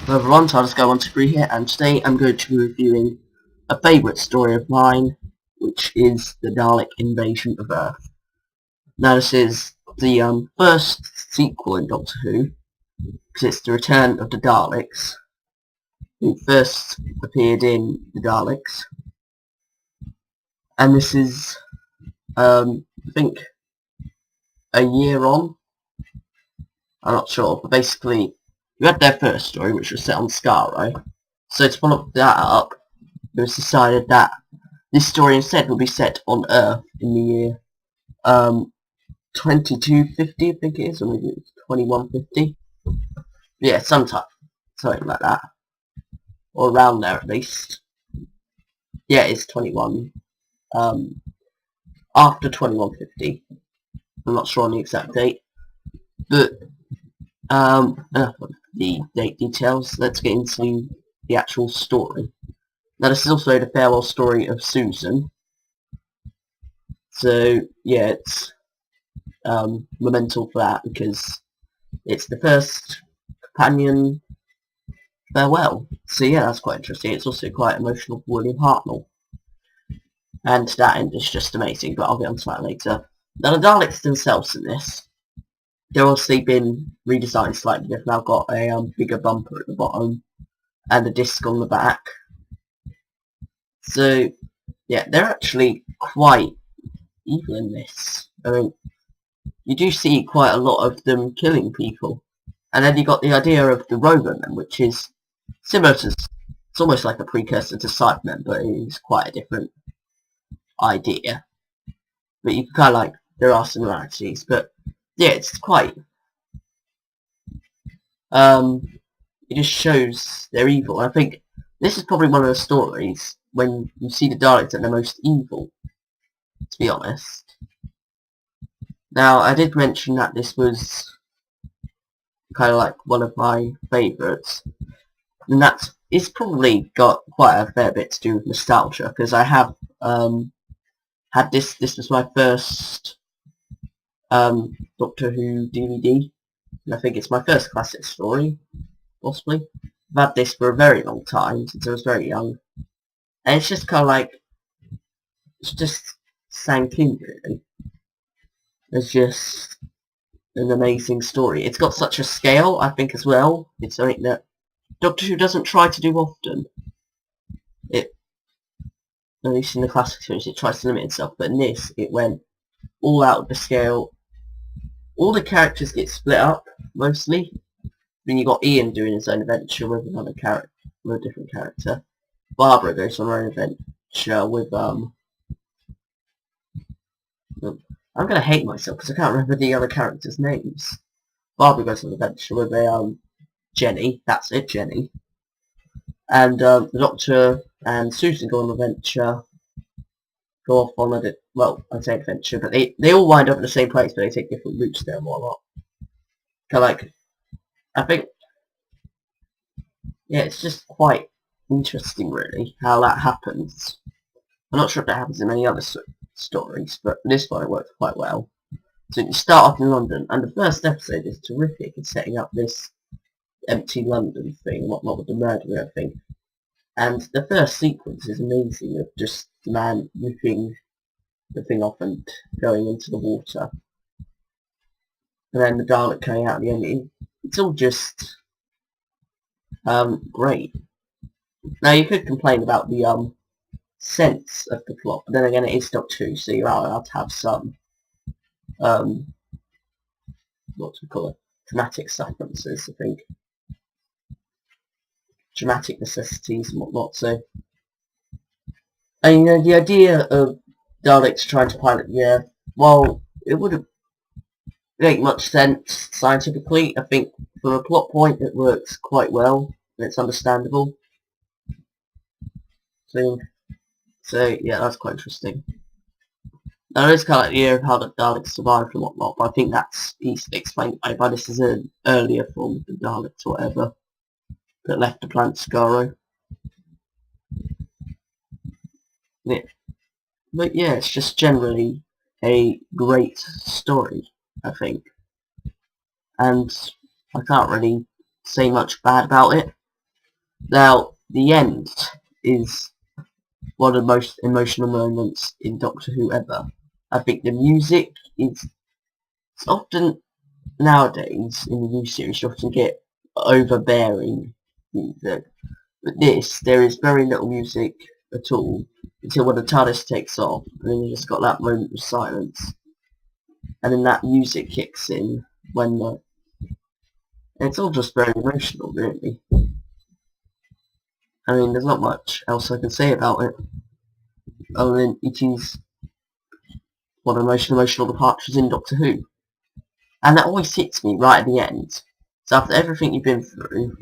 Hello everyone, Dalek here, and today I'm going to be reviewing a favourite story of mine, which is the Dalek invasion of Earth. Now this is the first sequel in Doctor Who, because it's the return of the Daleks, who first appeared in the Daleks, and this is, I think, a year on. I'm not sure, but basically, you had their first story, which was set on Skaro. So to follow that up, it was decided that this story instead will be set on Earth in the year 2250, I think it is, or maybe it's 2150. Yeah, sometime, something like that, or around there at least. Yeah, it's 21. After 2150. I'm not sure on the exact date, but the date details. Let's get into the actual story. Now this is also the farewell story of Susan. So yeah, it's monumental for that because it's the first companion farewell. So yeah, that's quite interesting. It's also quite emotional for William Hartnell. And that end is just amazing, but I'll get onto that later. Now the Daleks themselves in this, they've obviously been redesigned slightly. They've now got a bigger bumper at the bottom and a disc on the back. So yeah, they're actually quite evil in this. I mean, you do see quite a lot of them killing people. And then you got the idea of the Rovermen, which is similar to, it's almost like a precursor to Cybermen, but it is quite a different idea. But you can kind of like, there are similarities, but yeah, it's quite, it just shows they're evil. I think this is probably one of the stories when you see the Daleks at their most evil, to be honest. Now, I did mention that this was kind of like one of my favourites, and it's probably got quite a fair bit to do with nostalgia, because I have had this was my first Doctor Who DVD, and I think it's my first classic story, possibly. I've had this for a very long time, since I was very young, and it's just kind of like, it's just sank in, really. It's just an amazing story. It's got such a scale, I think, as well. It's something that Doctor Who doesn't try to do often. At least in the classic series, it tries to limit itself, but in this, it went all out of the scale. All the characters get split up, mostly. Then you got Ian doing his own adventure with another character, with a different character. Barbara goes on her own adventure with, I'm gonna hate myself because I can't remember the other characters' names. Barbara goes on an adventure with a, Jenny, that's it, Jenny. And the Doctor and Susan go on an adventure, go off on a, well, I say adventure, but they all wind up in the same place, but they take different routes there and whatnot. Kind of like, I think, yeah, it's just quite interesting, really, how that happens. I'm not sure if that happens in many other stories, but this one it works quite well. So you start off in London, and the first episode is terrific in setting up this empty London thing and whatnot with the murder and everything. And the first sequence is amazing, of just the man ripping the thing off and going into the water. And then the Dalek coming out at the end. It's all just great. Now you could complain about the sense of the plot, but then again it is Doctor Who, so you're allowed to have some what do we call it? Dramatic sufferances, I think. Dramatic necessities and whatnot, so, and you know, the idea of Daleks trying to pilot the Earth, well, it wouldn't make much sense scientifically. I think from a plot point it works quite well, and it's understandable. So yeah, that's quite interesting. Now there is kind of like the idea of how the Daleks survived and whatnot, but I think that's easily explained by this is an earlier form of the Daleks or whatever that left the planet Skaro. Yeah. But yeah, it's just generally a great story, I think. And I can't really say much bad about it. Now, the end is one of the most emotional moments in Doctor Who ever. I think the music is it's often nowadays in the new series you often get overbearing music. But this, there is very little music at all until when the TARDIS takes off, and then you just got that moment of silence, and then that music kicks in when the. And it's all just very emotional, really. I mean, there's not much else I can say about it, other than it is one of the most emotional departures in Doctor Who. And that always hits me right at the end. So after everything you've been through,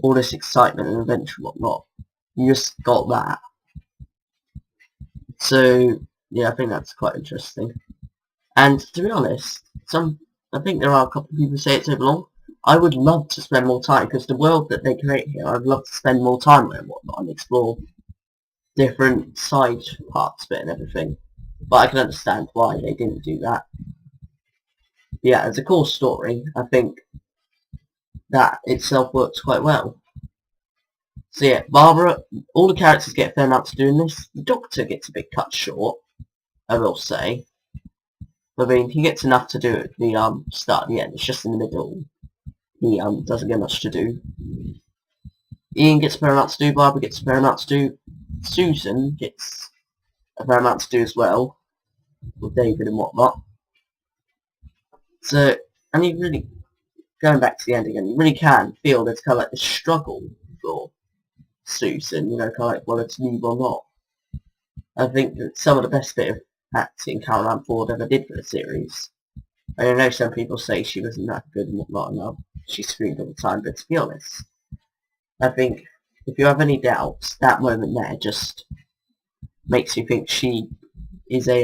all this excitement and adventure and whatnot, you just got that. So, yeah, I think that's quite interesting. And to be honest, I think there are a couple of people who say it's over long. I would love to spend more time, because the world that they create here, I'd love to spend more time with and whatnot, and explore different side parts of it and everything. But I can understand why they didn't do that. Yeah, as a core story, I think that itself works quite well. So yeah, Barbara, all the characters get a fair amount to do in this. The Doctor gets a bit cut short, I will say. I mean, he gets enough to do at the start and the end. It's just in the middle. He doesn't get much to do. Ian gets a fair amount to do. Barbara gets a fair amount to do. Susan gets a fair amount to do as well, with David and whatnot. So, and you really, going back to the end again, you really can feel there's kind of like the struggle for Susan, you know, kind of like whether to leave or not. I think that some of the best bit of acting Caroline Ford ever did for the series. I know some people say she wasn't that good and whatnot, and she screamed all the time, but to be honest, I think if you have any doubts, that moment there just makes you think she is a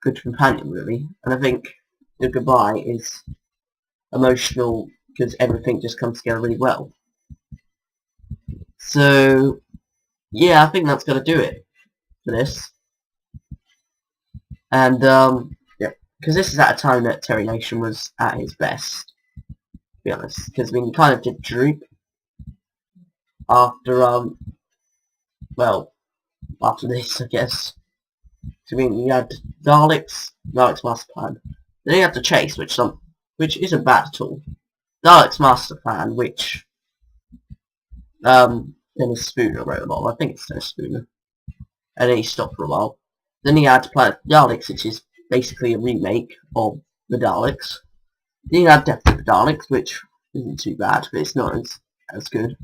good companion, really. And I think the goodbye is emotional because everything just comes together really well. So, yeah, I think that's going to do it for this. And, yeah, because this is at a time that Terry Nation was at his best, to be honest. Because, I mean, he kind of did droop after, well, after this, I guess. I mean, you had Daleks Master Plan. Then you had the Chase, which isn't bad at all. Daleks Master Plan, which Dennis Spooner wrote about. I think it's Dennis Spooner. And then he stopped for a while. Then he had Planet Daleks, which is basically a remake of the Daleks. Then you had Death of the Daleks, which isn't too bad, but it's not as good.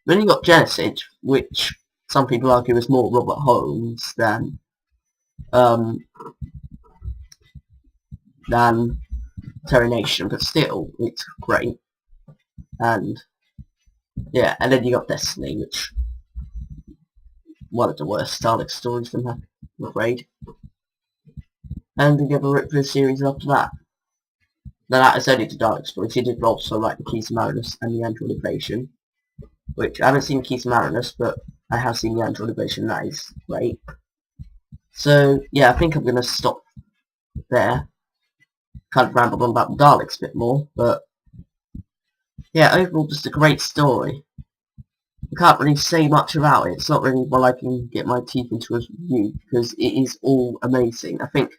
Then you got Genesis, which some people argue is more Robert Holmes than Terry Nation, but still, it's great. And yeah, and then you got Destiny, which one of the worst Dalek stories from that, I'm afraid. And then you have a Rip series after that. Now that is only the Dalek stories. He did also write the Keys of Marinus and the Android Invasion, which I haven't seen Keys of Marinus, but I have seen the Android Invasion. That is great. So yeah, I think I'm gonna stop there. Kind of rambled on about the Daleks a bit more, but yeah, overall just a great story. I can't really say much about it. It's not really one I can get my teeth into a review, because it is all amazing. I think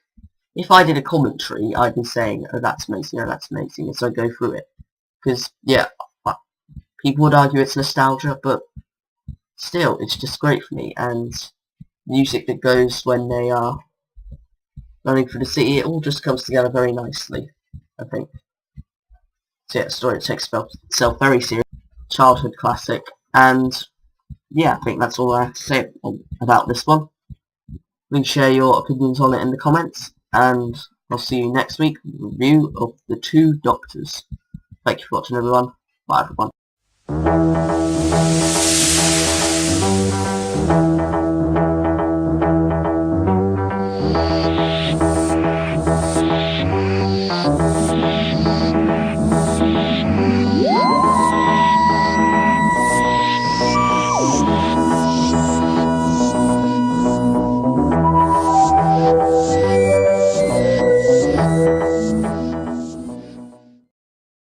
if I did a commentary, I'd be saying, oh that's amazing, oh that's amazing, as I go through it. Because, yeah, people would argue it's nostalgia, but still, it's just great for me. And music that goes when they are running through the city, it all just comes together very nicely, I think. So yeah, the story takes itself very serious, childhood classic, and yeah, I think that's all I have to say about this one. Please share your opinions on it in the comments, and I'll see you next week with a review of The Two Doctors. Thank you for watching, everyone. Bye, everyone.